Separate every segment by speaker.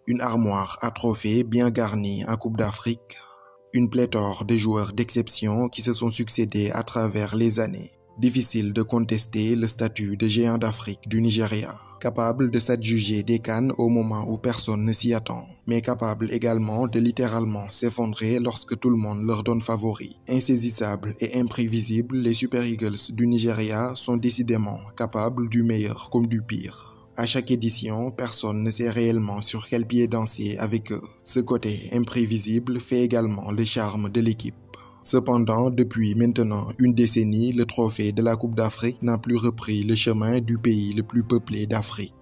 Speaker 1: Une armoire à trophées bien garnie en Coupe d'Afrique, une pléthore de joueurs d'exception qui se sont succédés à travers les années. Difficile de contester le statut de géant d'Afrique du Nigeria, capable de s'adjuger des CAN au moment où personne ne s'y attend, mais capable également de littéralement s'effondrer lorsque tout le monde leur donne favori. Insaisissables et imprévisibles, les Super Eagles du Nigeria sont décidément capables du meilleur comme du pire. À chaque édition, personne ne sait réellement sur quel pied danser avec eux. Ce côté imprévisible fait également le charme de l'équipe. Cependant, depuis maintenant une décennie, le trophée de la Coupe d'Afrique n'a plus repris le chemin du pays le plus peuplé d'Afrique.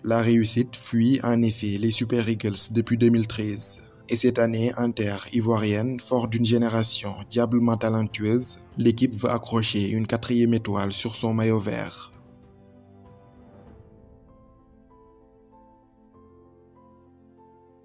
Speaker 1: La réussite fuit en effet les Super Eagles depuis 2013. Et cette année, en terre ivoirienne, fort d'une génération diablement talentueuse, l'équipe veut accrocher une 4e étoile sur son maillot vert.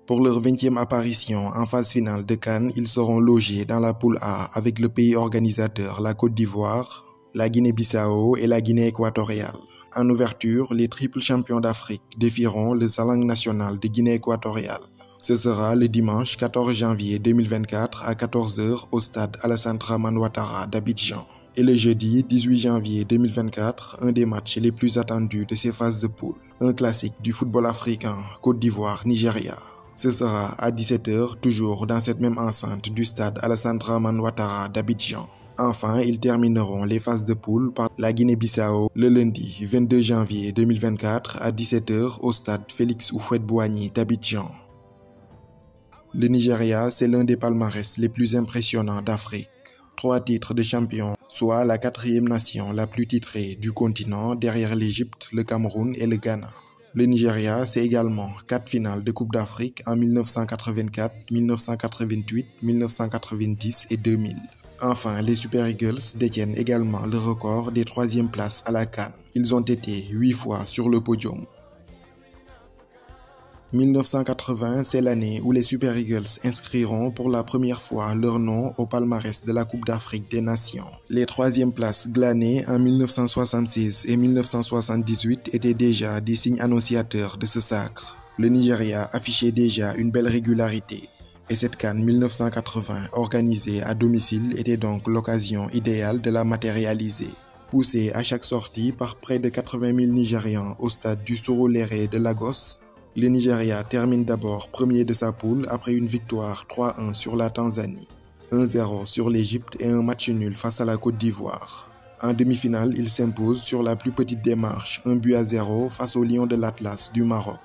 Speaker 1: Pour leur 20e apparition en phase finale de CAN, ils seront logés dans la poule A avec le pays organisateur, la Côte d'Ivoire, la Guinée-Bissau et la Guinée équatoriale. En ouverture, les triples champions d'Afrique défieront le Zalang national de Guinée équatoriale. Ce sera le dimanche 14 janvier 2024 à 14 h au stade Alassane Dramane Ouattara d'Abidjan. Et le jeudi 18 janvier 2024, un des matchs les plus attendus de ces phases de poule. Un classique du football africain, Côte d'Ivoire-Nigeria. Ce sera à 17 h, toujours dans cette même enceinte du stade Alassane Dramane Ouattara d'Abidjan. Enfin, ils termineront les phases de poule par la Guinée-Bissau le lundi 22 janvier 2024 à 17 h au stade Félix Houphouët-Boigny d'Abidjan. Le Nigeria, c'est l'un des palmarès les plus impressionnants d'Afrique. 3 titres de champion, soit la 4e nation la plus titrée du continent derrière l'Égypte, le Cameroun et le Ghana. Le Nigeria, c'est également 4 finales de Coupe d'Afrique en 1984, 1988, 1990 et 2000. Enfin, les Super Eagles détiennent également le record des 3e places à la CAN. Ils ont été 8 fois sur le podium. 1980, c'est l'année où les Super Eagles inscriront pour la première fois leur nom au palmarès de la Coupe d'Afrique des Nations. Les 3e places glanées en 1966 et 1978 étaient déjà des signes annonciateurs de ce sacre. Le Nigeria affichait déjà une belle régularité. Et cette CAN 1980 organisée à domicile était donc l'occasion idéale de la matérialiser. Poussé à chaque sortie par près de 80 000 Nigérians au stade du Surulere de Lagos, le Nigeria termine d'abord premier de sa poule après une victoire 3-1 sur la Tanzanie, 1-0 sur l'Égypte et un match nul face à la Côte d'Ivoire. En demi-finale, il s'impose sur la plus petite démarche, 1-0 face aux Lions de l'Atlas du Maroc.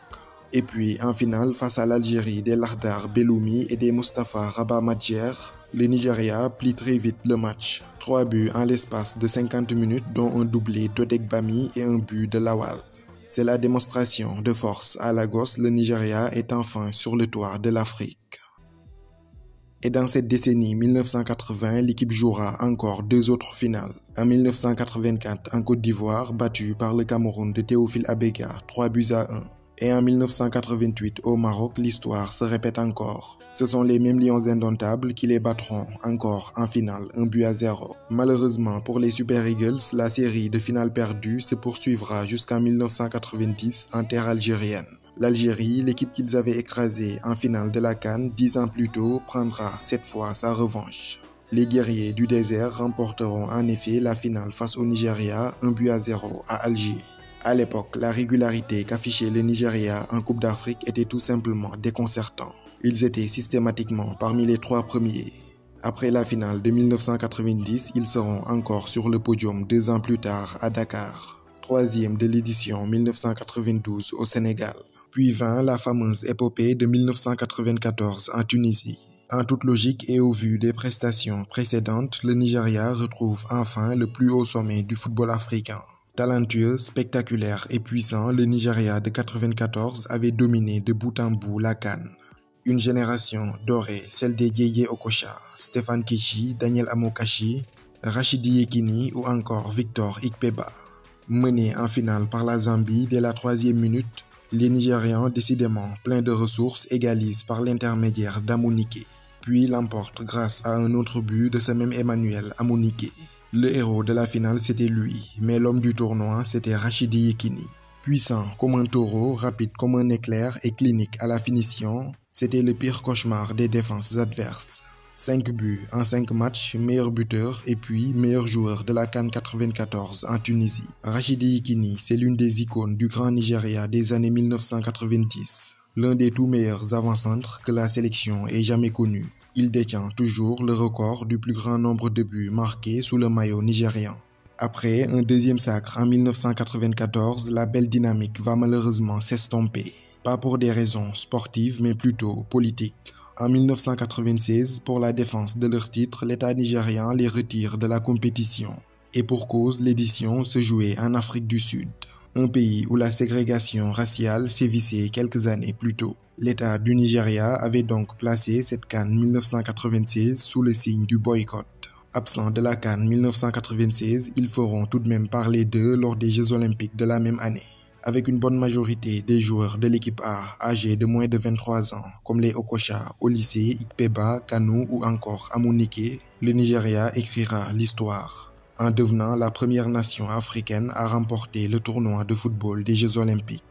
Speaker 1: Et puis en finale, face à l'Algérie des Lardar Belloumi et des Mustapha Rabat Madjer, le Nigeria plie très vite le match. 3 buts en l'espace de 50 minutes dont un doublé d'Odegbami et un but de Lawal. C'est la démonstration de force. À Lagos, le Nigeria est enfin sur le toit de l'Afrique. Et dans cette décennie 1980, l'équipe jouera encore 2 autres finales. En 1984 en Côte d'Ivoire, battue par le Cameroun de Théophile Abega, 3-1. Et en 1988 au Maroc, l'histoire se répète encore. Ce sont les mêmes Lions indomptables qui les battront encore en finale, 1-0. Malheureusement pour les Super Eagles, la série de finales perdues se poursuivra jusqu'en 1990 en terre algérienne. L'Algérie, l'équipe qu'ils avaient écrasée en finale de la CAN 10 ans plus tôt, prendra cette fois sa revanche. Les guerriers du désert remporteront en effet la finale face au Nigeria, 1-0 à Alger. À l'époque, la régularité qu'affichait le Nigeria en Coupe d'Afrique était tout simplement déconcertante. Ils étaient systématiquement parmi les 3 premiers. Après la finale de 1990, ils seront encore sur le podium 2 ans plus tard à Dakar, 3e de l'édition 1992 au Sénégal. Puis vint la fameuse épopée de 1994 en Tunisie. En toute logique et au vu des prestations précédentes, le Nigeria retrouve enfin le plus haut sommet du football africain. Talentueux, spectaculaire et puissant, le Nigeria de 1994 avait dominé de bout en bout la CAN. Une génération dorée, celle des Yeye Okocha, Stéphane Keshi, Daniel Amokachi, Rachidi Yekini ou encore Victor Ikpeba. Menés en finale par la Zambie dès la 3e minute, les Nigérians, décidément pleins de ressources, égalisent par l'intermédiaire d'Amunike, puis l'emportent grâce à un autre but de ce même Emmanuel Amunike. Le héros de la finale, c'était lui, mais l'homme du tournoi, c'était Rachidi Yekini. Puissant comme un taureau, rapide comme un éclair et clinique à la finition, c'était le pire cauchemar des défenses adverses. 5 buts en 5 matchs, meilleur buteur et puis meilleur joueur de la CAN 94 en Tunisie. Rachidi Yekini, c'est l'une des icônes du grand Nigeria des années 1990. L'un des tout meilleurs avant-centres que la sélection ait jamais connu. Il détient toujours le record du plus grand nombre de buts marqués sous le maillot nigérian. Après un deuxième sacre en 1994, la belle dynamique va malheureusement s'estomper. Pas pour des raisons sportives mais plutôt politiques. En 1996, pour la défense de leur titre, l'État nigérian les retire de la compétition. Et pour cause, l'édition se jouait en Afrique du Sud, un pays où la ségrégation raciale sévissait quelques années plus tôt. L'État du Nigeria avait donc placé cette CAN 1996 sous le signe du boycott. Absents de la CAN 1996, ils feront tout de même parler d'eux lors des Jeux Olympiques de la même année. Avec une bonne majorité des joueurs de l'équipe A âgés de moins de 23 ans, comme les Okocha, Olyssé, Ikpeba, Kanu ou encore Amunike, le Nigeria écrira l'histoire, en devenant la première nation africaine à remporter le tournoi de football des Jeux Olympiques.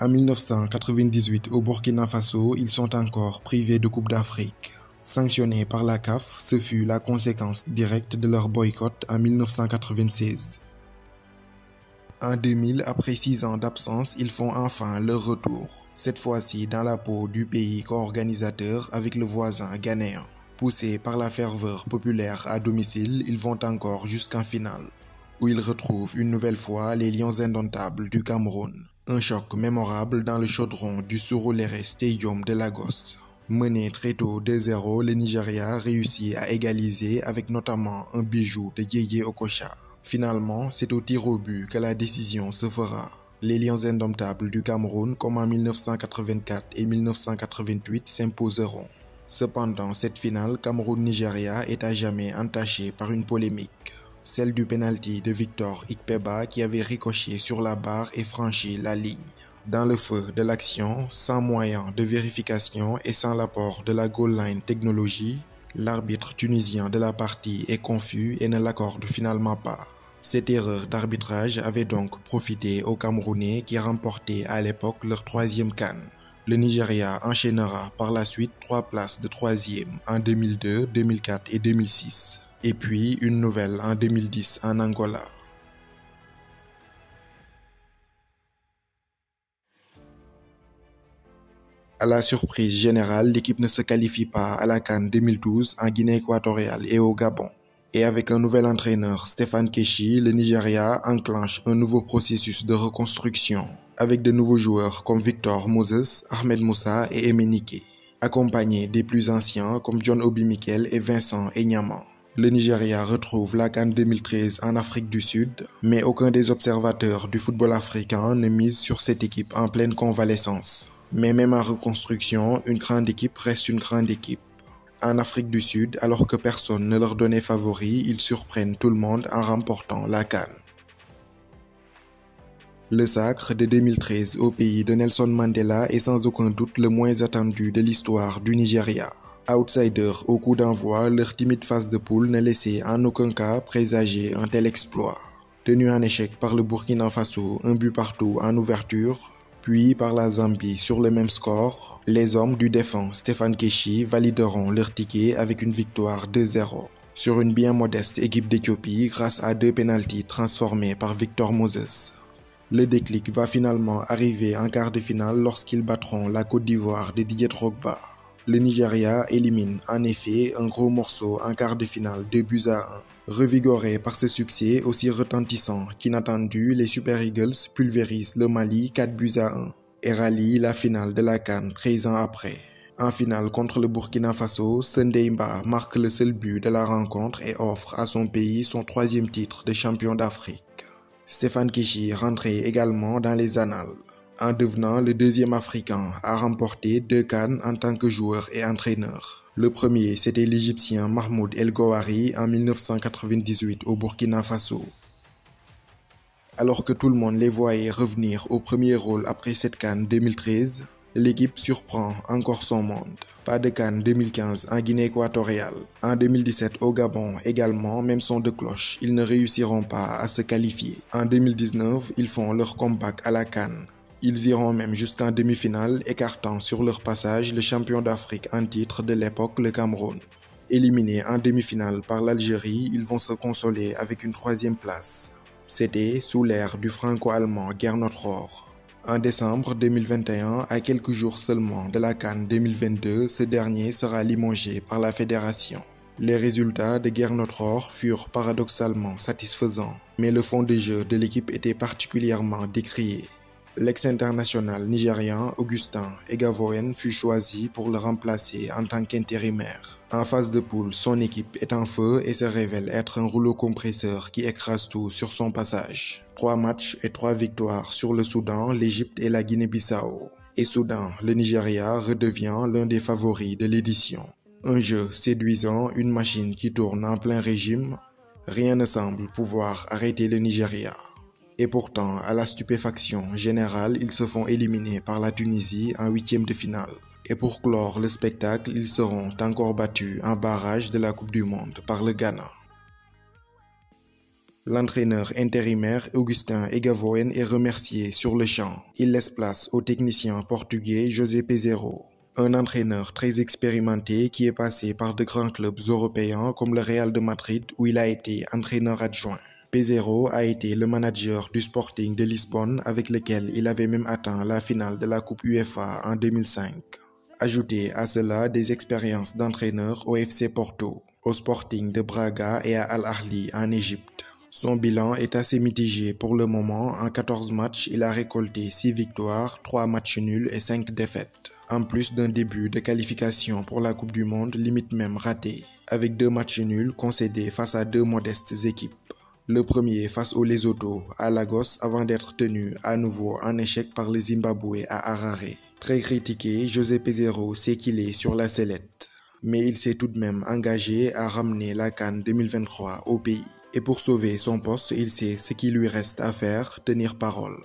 Speaker 1: En 1998, au Burkina Faso, ils sont encore privés de Coupe d'Afrique. Sanctionnés par la CAF, ce fut la conséquence directe de leur boycott en 1996. En 2000, après 6 ans d'absence, ils font enfin leur retour, cette fois-ci dans la peau du pays co-organisateur avec le voisin ghanéen. Poussés par la ferveur populaire à domicile, ils vont encore jusqu'en finale, où ils retrouvent une nouvelle fois les Lions indomptables du Cameroun. Un choc mémorable dans le chaudron du Surulere Stadium de Lagos. Mené très tôt 2-0, le Nigeria réussit à égaliser avec notamment un bijou de Yeye Okocha. Finalement, c'est au tir au but que la décision se fera. Les Lions indomptables du Cameroun, comme en 1984 et 1988, s'imposeront. Cependant, cette finale Cameroun-Nigeria est à jamais entachée par une polémique. Celle du penalty de Victor Ikpeba qui avait ricoché sur la barre et franchi la ligne. Dans le feu de l'action, sans moyen de vérification et sans l'apport de la goal line technologie, l'arbitre tunisien de la partie est confus et ne l'accorde finalement pas. Cette erreur d'arbitrage avait donc profité aux Camerounais qui remportaient à l'époque leur 3e CAN. Le Nigeria enchaînera par la suite 3 places de 3e en 2002, 2004 et 2006, et puis une nouvelle en 2010 en Angola. À la surprise générale, l'équipe ne se qualifie pas à la CAN 2012 en Guinée équatoriale et au Gabon. Et avec un nouvel entraîneur, Stéphane Keshi, le Nigeria enclenche un nouveau processus de reconstruction, avec de nouveaux joueurs comme Victor Moses, Ahmed Moussa et Emenike, accompagnés des plus anciens comme John Obi Mikel et Vincent Enyama. Le Nigeria retrouve la CAN 2013 en Afrique du Sud, mais aucun des observateurs du football africain ne mise sur cette équipe en pleine convalescence. Mais même en reconstruction, une grande équipe reste une grande équipe. En Afrique du Sud, alors que personne ne leur donnait favori, ils surprennent tout le monde en remportant la CAN. Le sacre de 2013 au pays de Nelson Mandela est sans aucun doute le moins attendu de l'histoire du Nigeria. Outsiders au coup d'envoi, leur timide phase de poule ne laissait en aucun cas présager un tel exploit. Tenu en échec par le Burkina Faso, un but partout en ouverture, puis par la Zambie sur le même score, les hommes du défunt Stéphane Keshi valideront leur ticket avec une victoire 2-0 sur une bien modeste équipe d'Éthiopie grâce à 2 pénaltys transformés par Victor Moses. Le déclic va finalement arriver en quart de finale lorsqu'ils battront la Côte d'Ivoire de Didier Drogba. Le Nigeria élimine en effet un gros morceau en quart de finale 2-1. Revigorés par ce succès aussi retentissant qu'inattendu, les Super Eagles pulvérisent le Mali 4-1 et rallient la finale de la CAN 13 ans après. En finale contre le Burkina Faso, Sunday Mba marque le seul but de la rencontre et offre à son pays son 3e titre de champion d'Afrique. Stéphane Keshi rentrait également dans les annales, en devenant le 2e Africain à remporter 2 CAN en tant que joueur et entraîneur. Le premier, c'était l'Égyptien Mahmoud El Gouari en 1998 au Burkina Faso. Alors que tout le monde les voyait revenir au premier rôle après cette CAN 2013, L'équipe surprend encore son monde. Pas de CAN 2015 en Guinée équatoriale. En 2017 au Gabon également, même son de cloche, ils ne réussiront pas à se qualifier. En 2019, ils font leur comeback à la CAN. Ils iront même jusqu'en demi-finale, écartant sur leur passage le champion d'Afrique en titre de l'époque, le Cameroun. Éliminés en demi-finale par l'Algérie, ils vont se consoler avec une 3e place. C'était sous l'ère du franco-allemand Gernot Rohr. En décembre 2021, à quelques jours seulement de la CAN 2022, ce dernier sera limogé par la fédération. Les résultats de Gernot Rohr furent paradoxalement satisfaisants, mais le fond de jeu de l'équipe était particulièrement décrié. L'ex-international nigérian Augustin Eguavoen fut choisi pour le remplacer en tant qu'intérimaire. En phase de poule, son équipe est en feu et se révèle être un rouleau compresseur qui écrase tout sur son passage. 3 matchs et 3 victoires sur le Soudan, l'Égypte et la Guinée-Bissau. Et soudain, le Nigeria redevient l'un des favoris de l'édition. Un jeu séduisant, une machine qui tourne en plein régime. Rien ne semble pouvoir arrêter le Nigeria. Et pourtant, à la stupéfaction générale, ils se font éliminer par la Tunisie en 8e de finale. Et pour clore le spectacle, ils seront encore battus en barrage de la Coupe du Monde par le Ghana. L'entraîneur intérimaire Augustin Eguavoen est remercié sur le champ. Il laisse place au technicien portugais José Peseiro, un entraîneur très expérimenté qui est passé par de grands clubs européens comme le Real de Madrid où il a été entraîneur adjoint. Peseiro a été le manager du Sporting de Lisbonne avec lequel il avait même atteint la finale de la Coupe UEFA en 2005. Ajoutez à cela des expériences d'entraîneur au FC Porto, au Sporting de Braga et à Al Ahly en Égypte. Son bilan est assez mitigé pour le moment. En 14 matchs, il a récolté 6 victoires, 3 matchs nuls et 5 défaites. En plus d'un début de qualification pour la Coupe du Monde limite même raté, avec 2 matchs nuls concédés face à 2 modestes équipes. Le premier face au Lesotho à Lagos avant d'être tenu à nouveau en échec par le Zimbabwe à Harare. Très critiqué, José Peseiro sait qu'il est sur la sellette. Mais il s'est tout de même engagé à ramener la CAN 2023 au pays. Et pour sauver son poste, il sait ce qu'il lui reste à faire, tenir parole.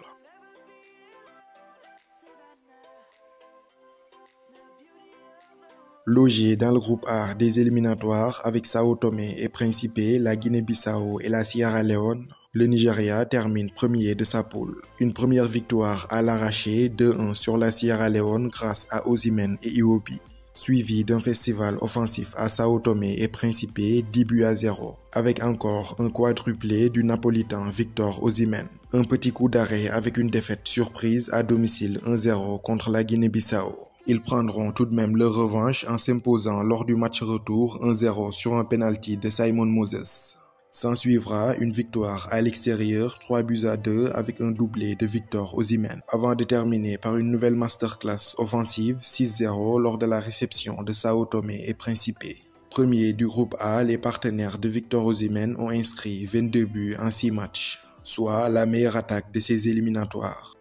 Speaker 1: Logé dans le groupe A des éliminatoires avec Sao Tomé et Principe, la Guinée-Bissau et la Sierra Leone, le Nigeria termine premier de sa poule. Une première victoire à l'arraché, 2-1 sur la Sierra Leone grâce à Osimhen et Iwobi, suivi d'un festival offensif à Sao Tomé et Principe, 10 buts à 0, avec encore un quadruplé du Napolitain Victor Osimhen. Un petit coup d'arrêt avec une défaite surprise à domicile 1-0 contre la Guinée-Bissau. Ils prendront tout de même leur revanche en s'imposant lors du match retour 1-0 sur un penalty de Simon Moses. S'ensuivra une victoire à l'extérieur 3 buts à 2 avec un doublé de Victor Osimhen, avant de terminer par une nouvelle masterclass offensive 6-0 lors de la réception de Sao Tomé et Principe. Premier du groupe A, les partenaires de Victor Osimhen ont inscrit 22 buts en 6 matchs, soit la meilleure attaque de ces éliminatoires.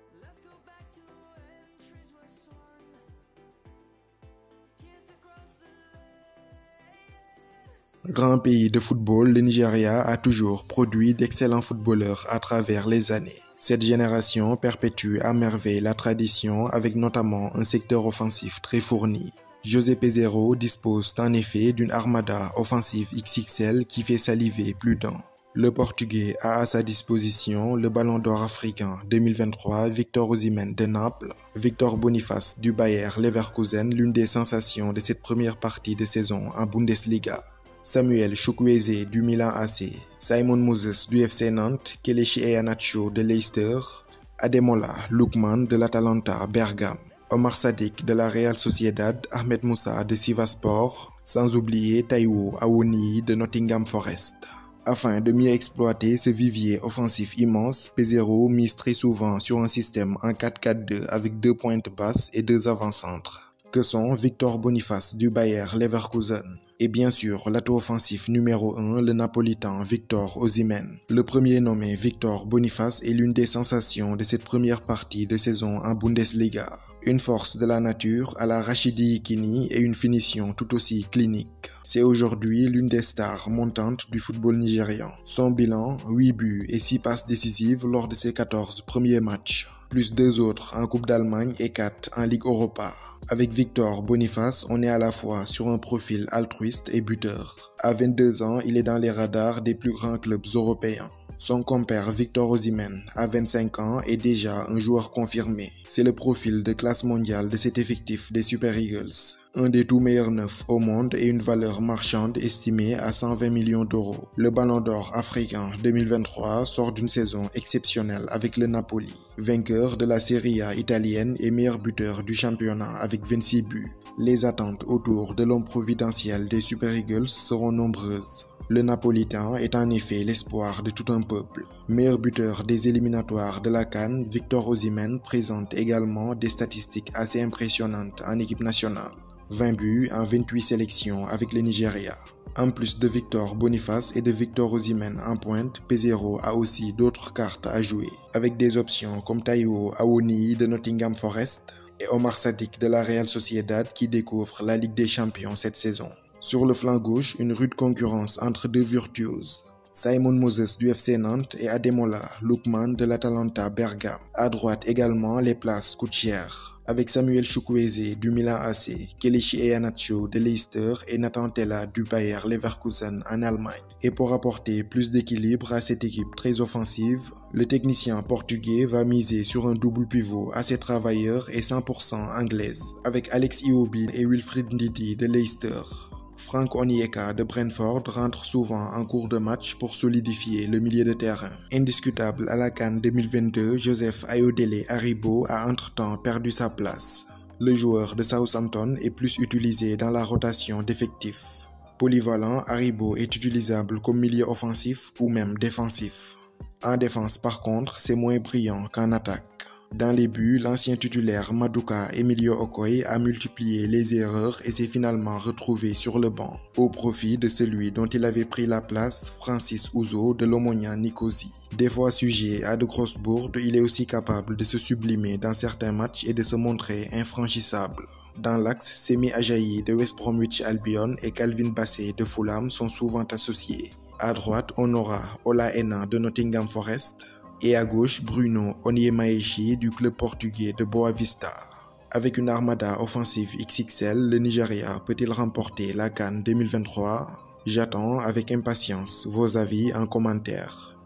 Speaker 1: Grand pays de football, le Nigeria a toujours produit d'excellents footballeurs à travers les années. Cette génération perpétue à merveille la tradition avec notamment un secteur offensif très fourni. José Peseiro dispose en effet d'une armada offensive XXL qui fait saliver plus d'un. Le Portugais a à sa disposition le Ballon d'Or africain 2023 Victor Osimhen de Naples, Victor Boniface du Bayer Leverkusen, l'une des sensations de cette première partie de saison en Bundesliga. Samuel Chukwueze du Milan AC, Simon Moses du FC Nantes, Kelechi Iheanacho de Leicester, Ademola Lookman de l'Atalanta Bergame, Omar Sadiq de la Real Sociedad, Ahmed Moussa de Sivasspor, sans oublier Taiwo Awoniyi de Nottingham Forest. Afin de mieux exploiter ce vivier offensif immense, Peseiro mise très souvent sur un système en 4-4-2 avec 2 pointes basses et 2 avant-centres, que sont Victor Boniface du Bayer Leverkusen et bien sûr l'atout offensif numéro 1, le Napolitain Victor Osimhen. Le premier nommé Victor Boniface est l'une des sensations de cette première partie de saison en Bundesliga. Une force de la nature à la Rachidi Yekini et une finition tout aussi clinique. C'est aujourd'hui l'une des stars montantes du football nigérian. Son bilan, 8 buts et 6 passes décisives lors de ses 14 premiers matchs, plus 2 autres en Coupe d'Allemagne et 4 en Ligue Europa. Avec Victor Boniface, on est à la fois sur un profil altruiste et buteur. À 22 ans, il est dans les radars des plus grands clubs européens. Son compère Victor Osimhen, à 25 ans, est déjà un joueur confirmé. C'est le profil de classe mondiale de cet effectif des Super Eagles. Un des tout meilleurs neufs au monde et une valeur marchande estimée à 120 millions d'euros. Le Ballon d'Or africain 2023 sort d'une saison exceptionnelle avec le Napoli, vainqueur de la Serie A italienne et meilleur buteur du championnat avec 26 buts. Les attentes autour de l'homme providentiel des Super Eagles seront nombreuses. Le Napolitain est en effet l'espoir de tout un peuple. Meilleur buteur des éliminatoires de la CAN, Victor Osimhen présente également des statistiques assez impressionnantes en équipe nationale. 20 buts en 28 sélections avec le Nigeria. En plus de Victor Boniface et de Victor Osimhen en pointe, Peseiro a aussi d'autres cartes à jouer, avec des options comme Taiwo Awoniyi de Nottingham Forest et Omar Sadiq de la Real Sociedad qui découvre la Ligue des Champions cette saison. Sur le flanc gauche, une rude concurrence entre deux virtuoses, Simon Moses du FC Nantes et Ademola Lookman de l'Atalanta Bergame. À droite également, les places coûtent cher, avec Samuel Chukwueze du Milan AC, Kelechi Iheanacho de Leicester et Nathan Tella du Bayer Leverkusen en Allemagne. Et pour apporter plus d'équilibre à cette équipe très offensive, le technicien portugais va miser sur un double pivot assez travailleur et 100% anglaise, avec Alex Iwobi et Wilfried Ndidi de Leicester. Frank Onyeka de Brentford rentre souvent en cours de match pour solidifier le milieu de terrain. Indiscutable à la CAN 2022, Joseph Ayodele Aribo a entre-temps perdu sa place. Le joueur de Southampton est plus utilisé dans la rotation d'effectifs. Polyvalent, Aribo est utilisable comme milieu offensif ou même défensif. En défense par contre, c'est moins brillant qu'en attaque. Dans les buts, l'ancien titulaire Maduka Emilio Okoye a multiplié les erreurs et s'est finalement retrouvé sur le banc, au profit de celui dont il avait pris la place, Francis Ouzo de l'Omonia Nicosie. Des fois sujet à de grosses bourdes, il est aussi capable de se sublimer dans certains matchs et de se montrer infranchissable. Dans l'axe, Semi Ajayi de West Bromwich Albion et Calvin Bassey de Fulham sont souvent associés. À droite, on aura Ola Aina de Nottingham Forest, et à gauche Bruno Onyemaechi du club portugais de Boa Vista. Avec une armada offensive XXL, le Nigeria peut-il remporter la CAN 2023? J'attends avec impatience vos avis en commentaire.